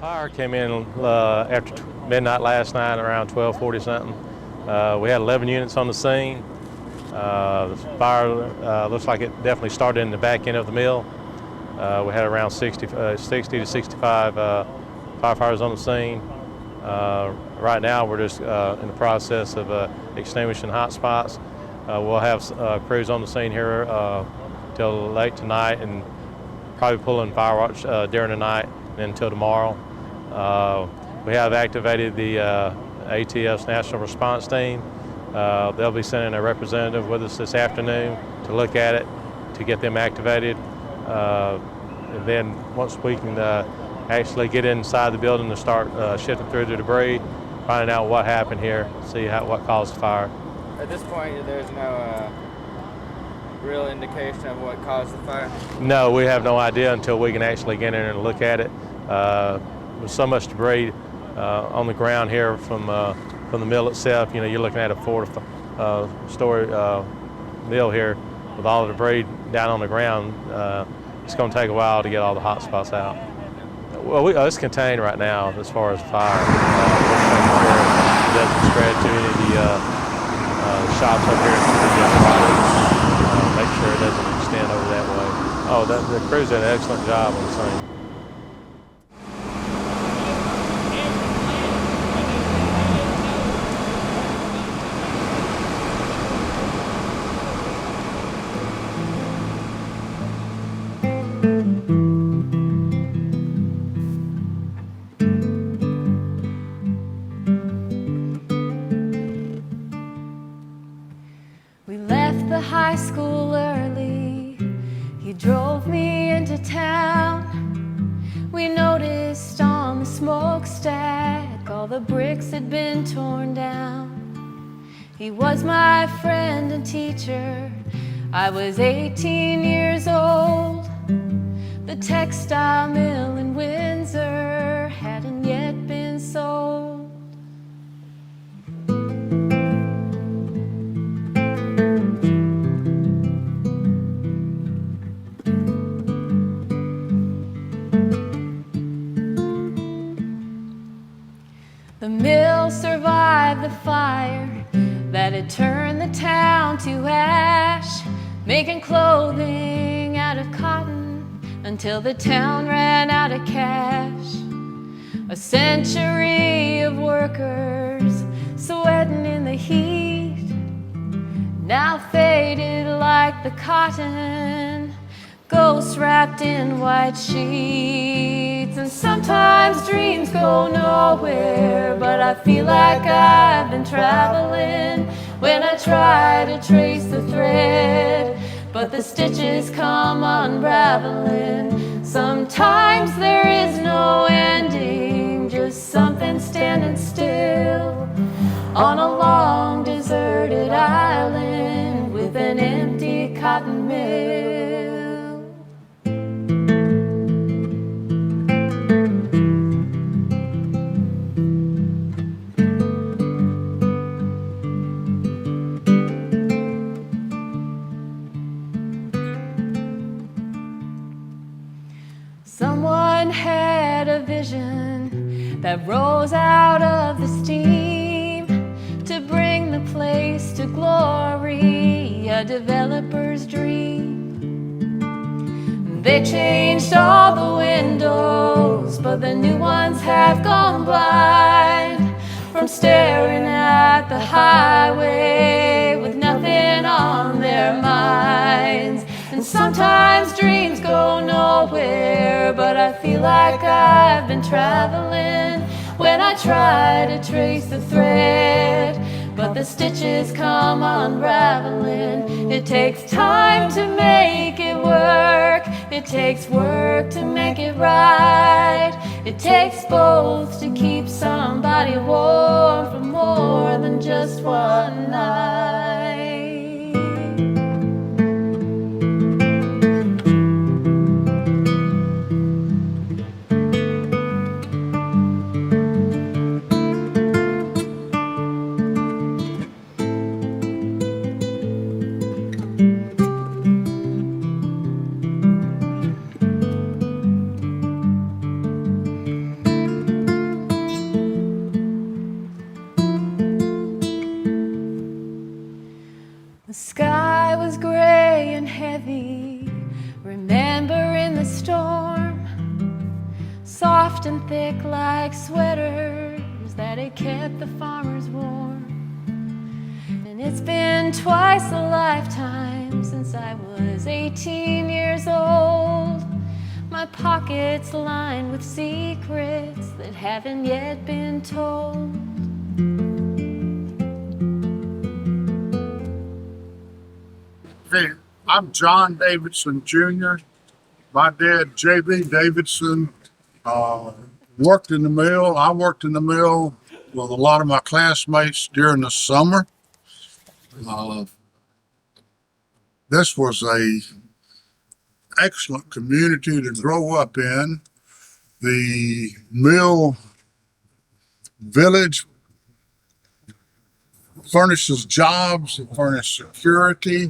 Fire came in after midnight last night around 12:40 something. We had 11 units on the scene. The fire looks like it definitely started in the back end of the mill. We had around 60 to 65 firefighters on the scene. Right now we're just in the process of extinguishing hot spots. We'll have crews on the scene here till late tonight and probably pulling fire watch during the night and until tomorrow. We have activated the ATF's National Response Team. They'll be sending a representative with us this afternoon to look at it, to get them activated. And then once we can actually get inside the building to start shifting through the debris, finding out what happened here, see what caused the fire. At this point, there's no real indication of what caused the fire? No, we have no idea until we can actually get in and look at it. There's so much debris on the ground here from the mill itself. You know, you're looking at a 4-story mill here with all the debris down on the ground. It's going to take a while to get all the hot spots out. Well, it's contained right now as far as fire. It doesn't spread to any of the shops up here. Make sure it doesn't extend over that way. Oh, the crews did an excellent job on the scene. We left the high school early. He drove me into town. We noticed on the smokestack all the bricks had been torn down. He was my friend and teacher. I was 18 years old. The textile mill in Windsor hadn't yet been sold. The mill survived the fire that had turned the town to ash, making clothing out of cotton until the town ran out of cash. A century of workers sweating in the heat, now faded like the cotton, ghosts wrapped in white sheets. And sometimes dreams go nowhere, but I feel like I've been traveling when I try to trace the thread, but the stitches come unraveling. Sometimes there is no ending, just something standing still on a long deserted island with an empty cotton mill. Someone had a vision that rose out of the steam to bring the place to glory, a developer's dream. They changed all the windows, but the new ones have gone blind from staring at the highway with nothing on their minds. And sometimes dreams go nowhere, but I feel like I've been traveling when I try to trace the thread, but the stitches come unraveling. It takes time to make it work, it takes work to make it right. It takes both to keep somebody warm for more than just one night. soft and thick like sweaters that it kept the farmers warm. And it's been twice a lifetime since I was 18 years old. My pockets lined with secrets that haven't yet been told. Hey, I'm John Davidson Jr. My dad, J.B. Davidson, worked in the mill. I worked in the mill with a lot of my classmates during the summer. This was a excellent community to grow up in. The mill village furnishes jobs, it furnished security.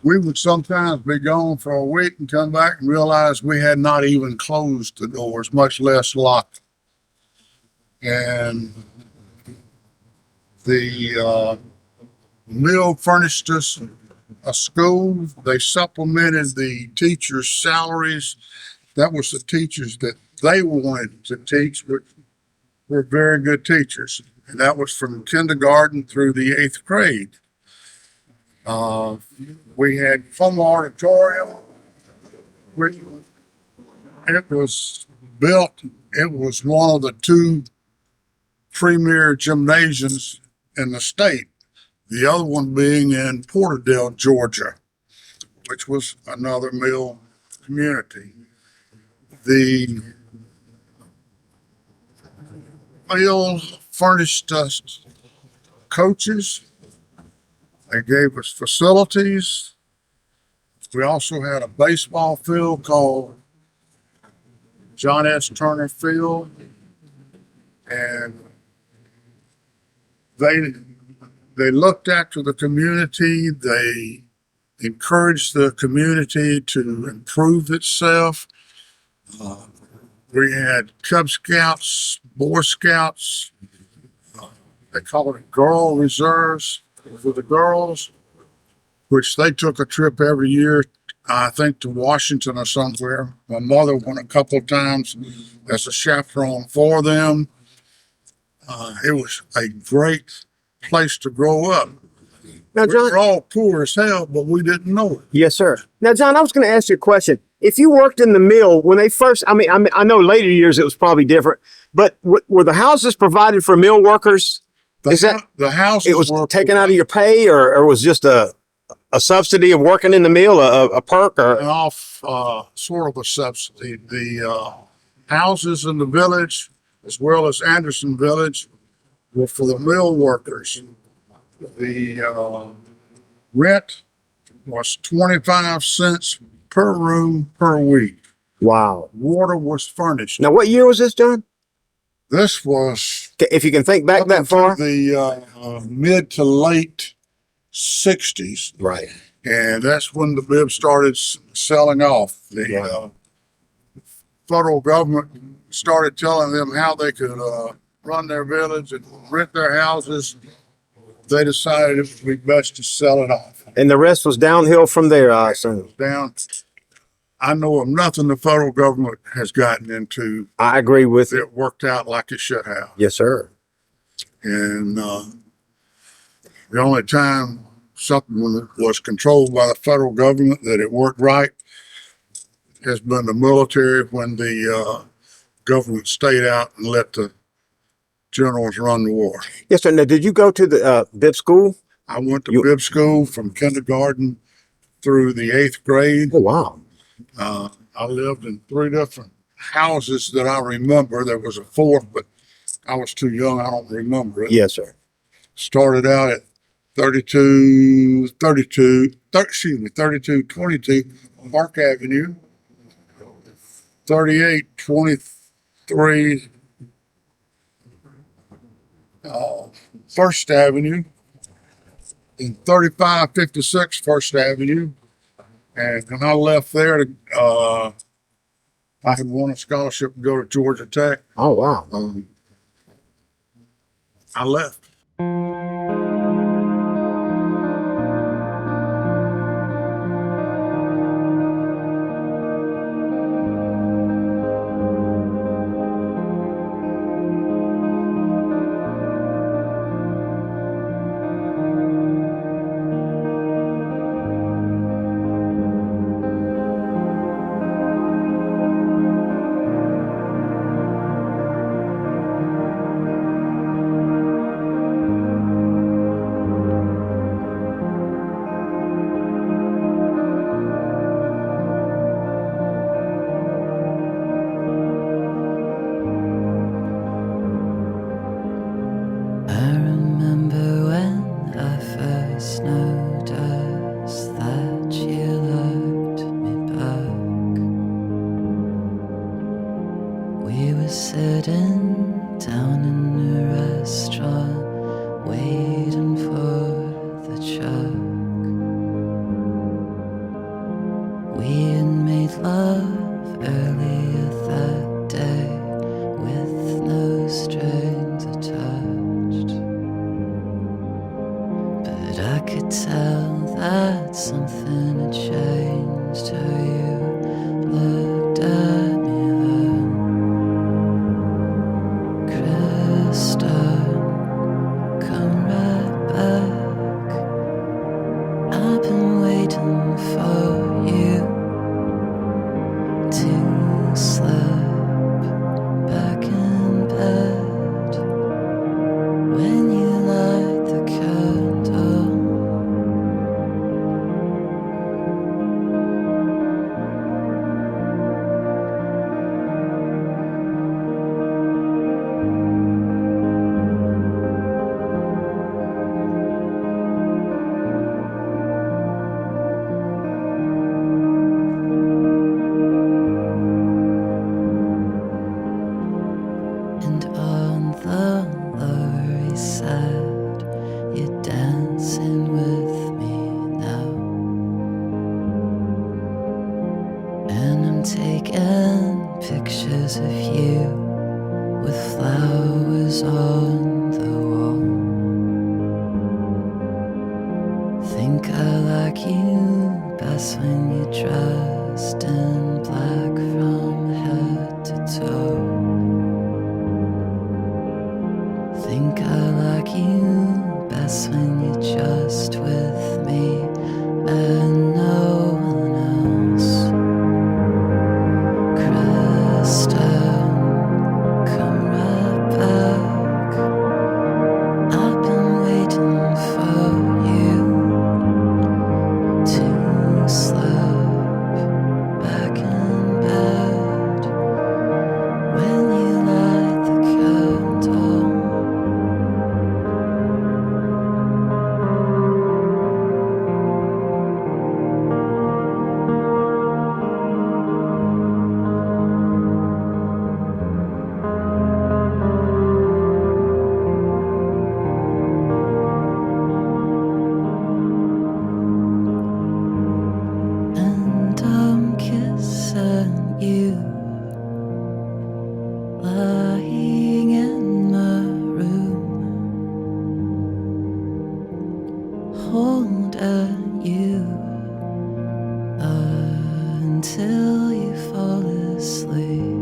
We would sometimes be gone for a week and come back and realize we had not even closed the doors, much less locked. And the mill furnished us a school. They supplemented the teachers' salaries. That was the teachers that they wanted to teach, which were very good teachers. And that was from kindergarten through the 8th grade. We had home auditorium, which it was built. It was one of the 2 premier gymnasiums in the state. The other one being in Porterdale, Georgia, which was another mill community. The mill furnished us coaches. They gave us facilities. We also had a baseball field called John S. Turner Field. And they looked after the community. They encouraged the community to improve itself. We had Cub Scouts, Boy Scouts. They call it Girl Reserves for the girls, which they took a trip every year, I think to Washington or somewhere. My mother went a couple of times as a chaperone for them. It was a great place to grow up. Now, We John, were all poor as hell, but we didn't know it. yes, sir. Now, John, I was going to ask you a question. If you worked in the mill when they first, I know later years it was probably different, but were the houses provided for mill workers? The houses It was were taken out of your pay, or was just a subsidy of working in the mill, a perk, or off sort of a subsidy. The houses in the village, as well as Anderson Village, were for the mill workers. The rent was 25 cents per room per week. wow? Water was furnished. Now, what year was this, John? This was If you can think back up that into far. the mid to late 60s. Right. And that's when the Bibb started selling off. The federal government started telling them how they could run their village and rent their houses. They decided it would be best to sell it off. And the rest was downhill from there, I assume. Down. I know of nothing the federal government has gotten into I agree with you. that worked out like it should have. Yes, sir. And the only time something was controlled by the federal government that it worked right has been the military, when the government stayed out and let the generals run the war. Yes, sir. Now, did you go to the Bibb school? I went to Bibb School from kindergarten through the 8th grade. Oh, wow. I lived in 3 different houses that I remember. There was a 4th, but I was too young. I don't remember it. Yes, sir. Started out at 3222 Park Avenue, 3823 First Avenue, and 3556 First Avenue. And when I left there, I had won a scholarship to go to Georgia Tech. Oh, wow. I left. We were sitting down in a restaurant, waiting for the truck. We had made love earlier that day with no strings attached. But I could tell that something had changed. How you looked at me then, Krista, come right back. I've been waiting for you to slip back in bed when you light the candle. And on the Lower East Side, you're dancing with me now. And I'm taking pictures of you with flowers on the wall. Think I like you best when you're dressed in black from head to toe. Think I like you best when you're just with me and no one else. Krista, come right back. I've been waiting for you to slip back in bed when you light the candle. And I'm kissing you, lying in my room, holding you until you fall asleep.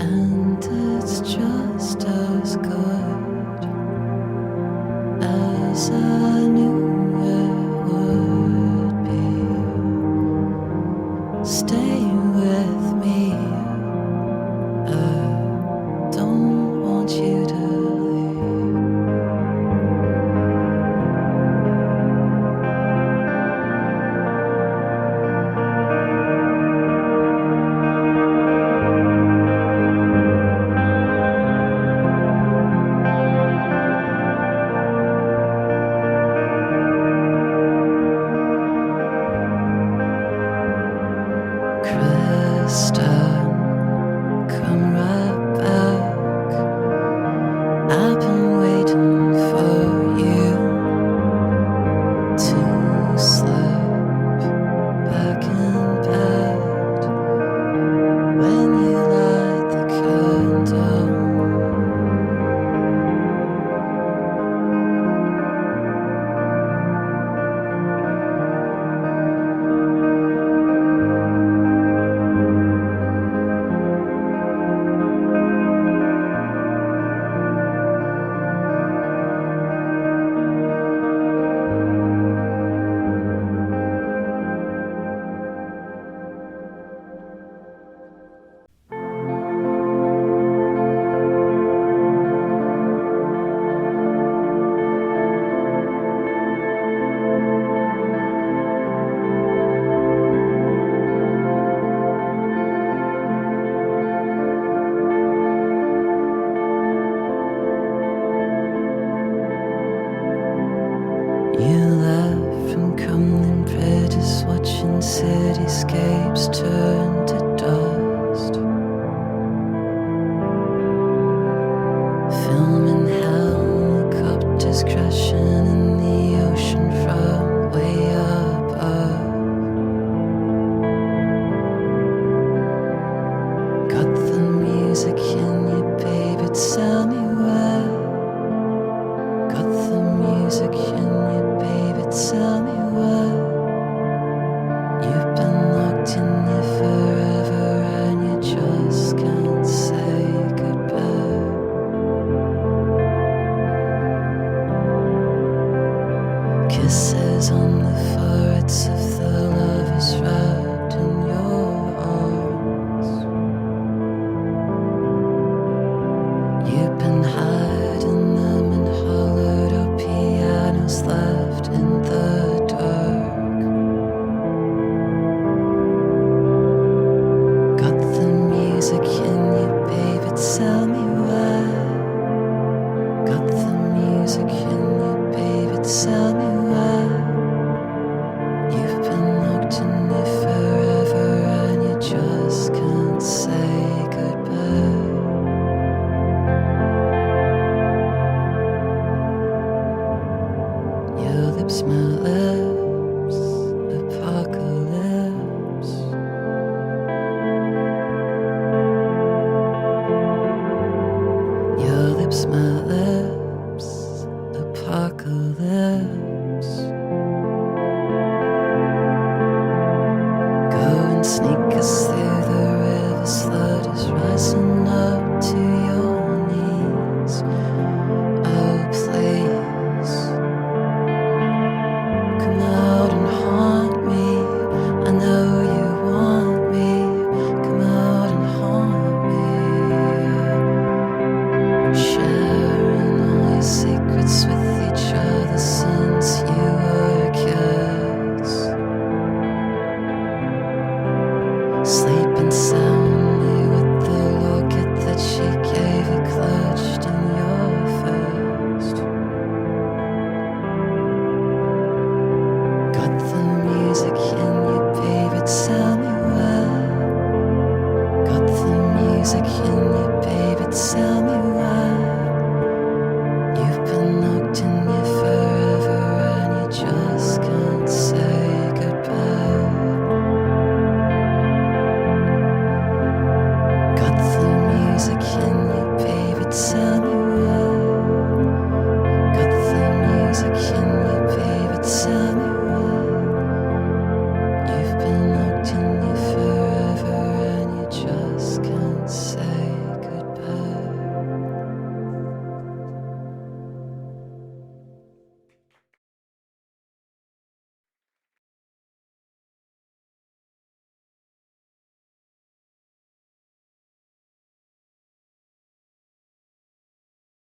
And it's just as good as I knew it would be. Stay with me, I don't want you to leave. Krista, music in you, baby, tell me why. You've been locked in you forever and you just can't say goodbye. Got the music in you, baby, tell